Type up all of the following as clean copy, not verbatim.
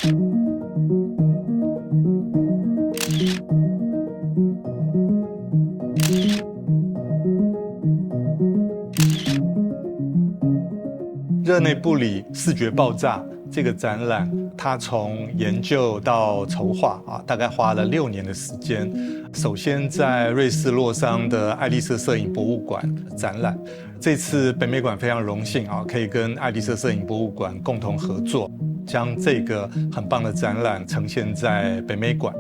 热内布里视觉爆炸这个展览，它从研究到筹划大概花了6年的时间。首先在瑞士洛桑的爱丽舍摄影博物馆展览，这次北美馆非常荣幸可以跟爱丽舍摄影博物馆共同合作，将这个很棒的展览呈现在北美馆。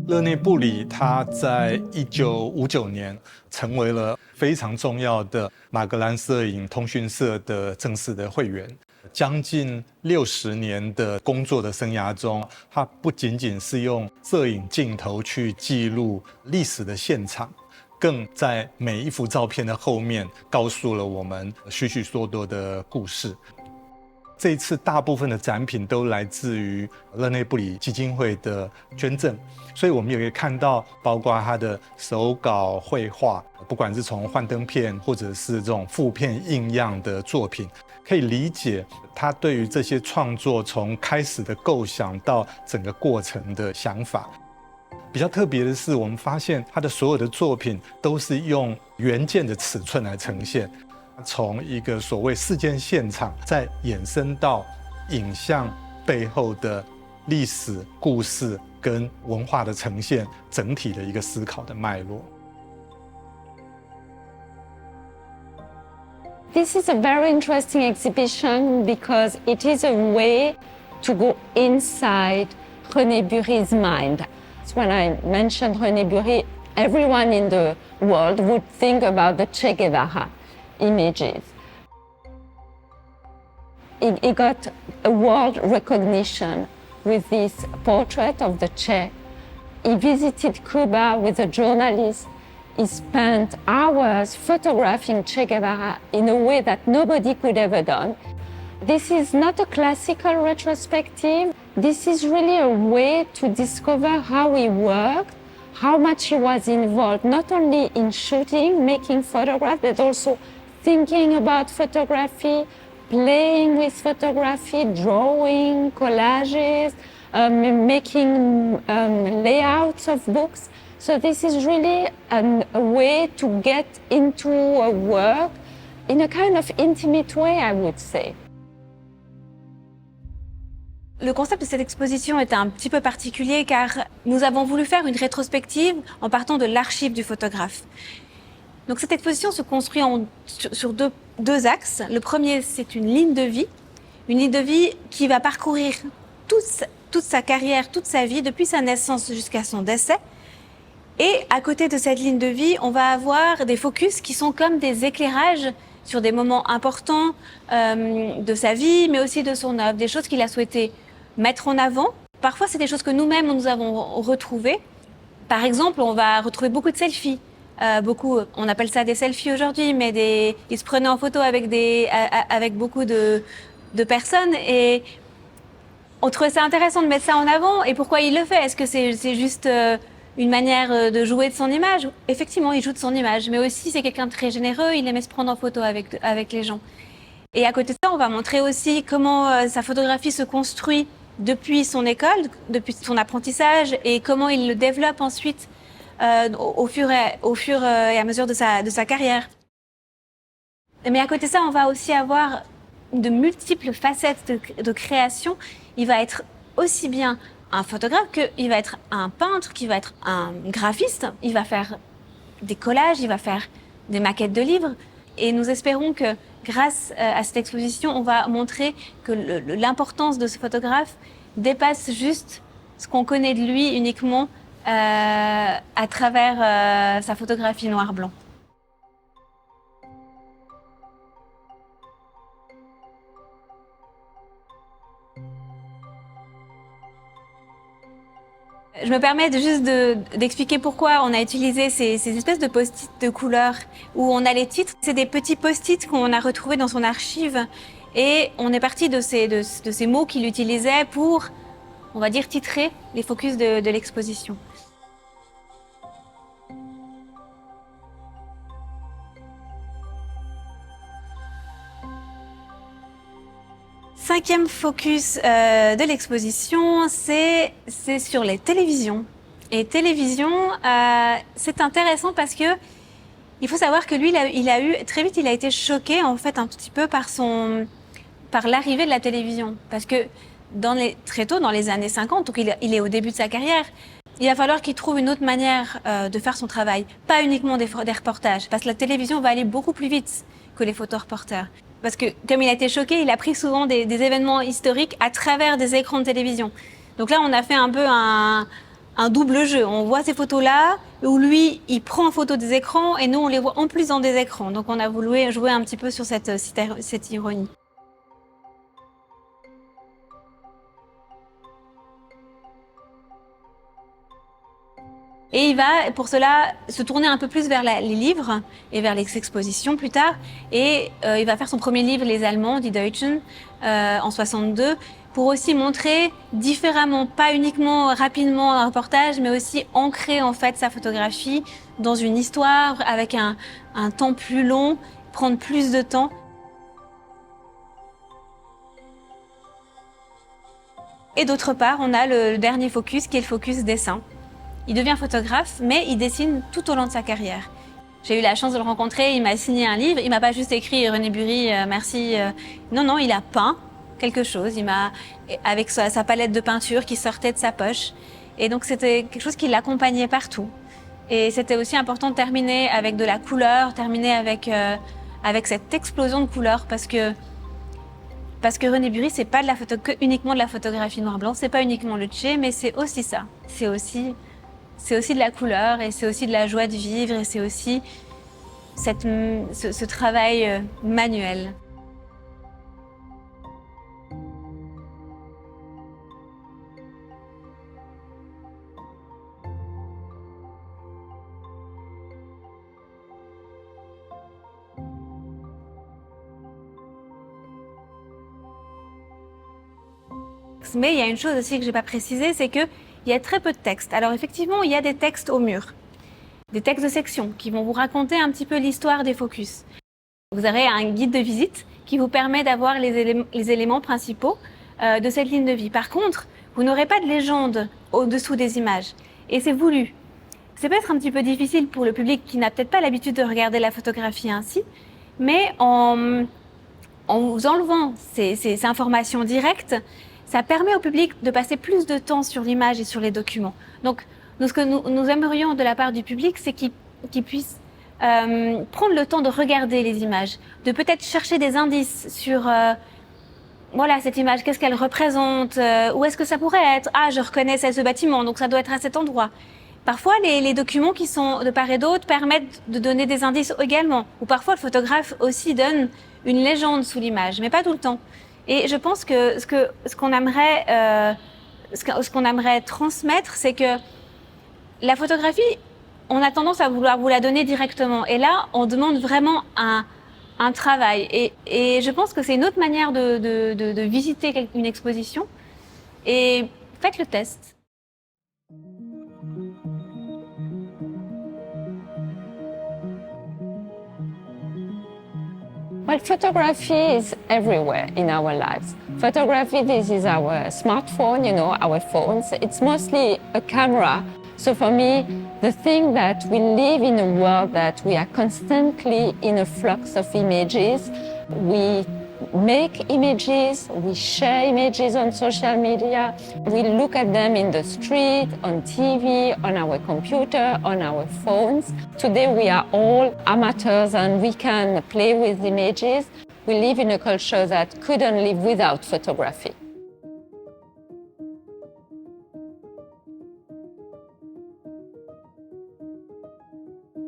热内布里他在1959年成为了非常重要的马格兰摄影通讯社的正式的会员。将近60年的工作的生涯中，他不仅仅是用摄影镜头去记录历史的现场，更在每一幅照片的后面告诉了我们许许多多的故事。这一次大部分的展品都来自于热内布里基金会的捐赠，所以我们也可以看到，包括他的手稿绘画，不管是从幻灯片或者是这种负片印样的作品，可以理解他对于这些创作从开始的构想到整个过程的想法。比较特别的是，我们发现他的所有的作品都是用原件的尺寸来呈现。从一个所谓事件现场，再衍生到影像背后的历史故事跟文化的呈现，整体的一个思考的脉络。This is a very interesting exhibition because it is a way to go inside René Bury's mind. When I mentioned René Bury, everyone in the world would think about the Che Guevara images. He got a world recognition with this portrait of the Che. He visited Cuba with a journalist. He spent hours photographing Che Guevara in a way that nobody could ever done. This is not a classical retrospective. This is really a way to discover how he worked, how much he was involved, not only in shooting, making photographs, but also thinking about photography, playing with photography, drawing, collages, making layouts of books. So this is really a way to get into a work in a kind of intimate way, I would say. Le concept de cette exposition est un petit peu particulier car nous avons voulu faire une rétrospective en partant de l'archive du photographe. Donc cette exposition se construit sur deux axes. Le premier, c'est une ligne de vie qui va parcourir toute sa carrière, toute sa vie, depuis sa naissance jusqu'à son décès. Et à côté de cette ligne de vie, on va avoir des focus qui sont comme des éclairages sur des moments importants de sa vie, mais aussi de son œuvre, des choses qu'il a souhaité mettre en avant. Parfois, c'est des choses que nous-mêmes, nous avons retrouvées. Par exemple, on va retrouver beaucoup de selfies. On appelle ça des selfies aujourd'hui, mais ils se prenaient en photo avec beaucoup de personnes et on trouvait ça intéressant de mettre ça en avant. Et pourquoi il le fait? Est-ce que c'est juste une manière de jouer de son image? Effectivement, il joue de son image, mais aussi c'est quelqu'un de très généreux, il aimait se prendre en photo avec les gens. Et à côté de ça, on va montrer aussi comment sa photographie se construit depuis son école, depuis son apprentissage et comment il le développe ensuite au fur et à mesure de sa carrière. Mais à côté de ça, on va aussi avoir de multiples facettes de création. Il va être aussi bien un photographe qu'il va être un peintre, qu'il va être un graphiste. Il va faire des collages, il va faire des maquettes de livres. Et nous espérons que grâce à cette exposition, on va montrer que l'importance de ce photographe dépasse juste ce qu'on connaît de lui uniquement à travers sa photographie noir-blanc. Je me permets juste d'expliquer pourquoi on a utilisé ces espèces de post-it de couleurs où on a les titres. C'est des petits post-it qu'on a retrouvés dans son archive et on est parti de ces mots qu'il utilisait pour, on va dire, titrer les focus de l'exposition. Cinquième focus de l'exposition, c'est sur les télévisions. Et télévision, c'est intéressant parce que il faut savoir que lui, très vite, il a été choqué en fait un petit peu par l'arrivée de la télévision, parce que très tôt dans les années 50, donc il est au début de sa carrière, il va falloir qu'il trouve une autre manière de faire son travail, pas uniquement des reportages, parce que la télévision va aller beaucoup plus vite que les photoreporters. Parce que comme il a été choqué, il a pris souvent des événements historiques à travers des écrans de télévision. Donc là, on a fait un peu un double jeu. On voit ces photos-là, où lui, il prend en photo des écrans, et nous, on les voit en plus dans des écrans. Donc on a voulu jouer un petit peu sur cette ironie. Et il va, pour cela, se tourner un peu plus vers les livres et vers les expositions plus tard. Et il va faire son premier livre, Les Allemands, Die Deutschen, en 62, pour aussi montrer différemment, pas uniquement rapidement un reportage, mais aussi ancrer en fait sa photographie dans une histoire avec un temps plus long, prendre plus de temps. Et d'autre part, on a le dernier focus qui est le focus dessin. Il devient photographe, mais il dessine tout au long de sa carrière. J'ai eu la chance de le rencontrer, il m'a signé un livre, il m'a pas juste écrit « René Bury, merci ». Non, il a peint quelque chose, avec sa palette de peinture qui sortait de sa poche. Et donc c'était quelque chose qui l'accompagnait partout. Et c'était aussi important de terminer avec de la couleur, terminer avec cette explosion de couleurs, parce que René Bury, c'est pas uniquement de la photographie noir-blanc, c'est pas uniquement le tché, mais c'est aussi ça. C'est aussi de la couleur, et c'est aussi de la joie de vivre, et c'est aussi ce travail manuel. Mais il y a une chose aussi que j'ai pas précisé, c'est que il y a très peu de textes. Alors effectivement, il y a des textes au mur, des textes de section qui vont vous raconter un petit peu l'histoire des focus. Vous aurez un guide de visite qui vous permet d'avoir les éléments principaux de cette ligne de vie. Par contre, vous n'aurez pas de légende au-dessous des images, et c'est voulu. C'est peut-être un petit peu difficile pour le public qui n'a peut-être pas l'habitude de regarder la photographie ainsi, mais en vous enlevant ces informations directes, ça permet au public de passer plus de temps sur l'image et sur les documents. Donc, ce que nous aimerions de la part du public, c'est qu'il puisse prendre le temps de regarder les images, de peut-être chercher des indices sur voilà, cette image, qu'est-ce qu'elle représente, où est-ce que ça pourrait être. Ah, je reconnais ce bâtiment, donc ça doit être à cet endroit. Parfois, les documents qui sont de part et d'autre permettent de donner des indices également. Ou parfois, le photographe aussi donne une légende sous l'image, mais pas tout le temps. Et je pense que ce qu'on aimerait transmettre, c'est que la photographie, on a tendance à vouloir vous la donner directement. Et là, on demande vraiment un travail. Et je pense que c'est une autre manière de visiter une exposition. Et faites le test. Well, photography is everywhere in our lives. Photography, this is our smartphone, our phones. It's mostly a camera. So for me, the thing that we live in a world that we are constantly in a flux of images. We make images, we share images on social media, we look at them in the street, on TV, on our computer, on our phones. Today we are all amateurs and we can play with images. We live in a culture that couldn't live without photography.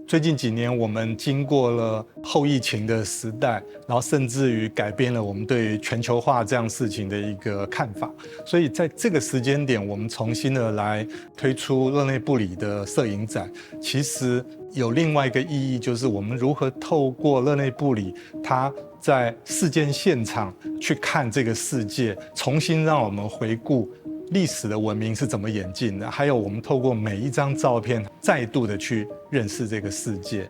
最近几年，我们经过了后疫情的时代，然后甚至于改变了我们对于全球化这样事情的一个看法。所以在这个时间点，我们重新的来推出勒内布里的摄影展，其实有另外一个意义，就是我们如何透过勒内布里他在事件现场去看这个世界，重新让我们回顾历史的文明是怎么演进的，还有我们透过每一张照片再度的去认识这个世界。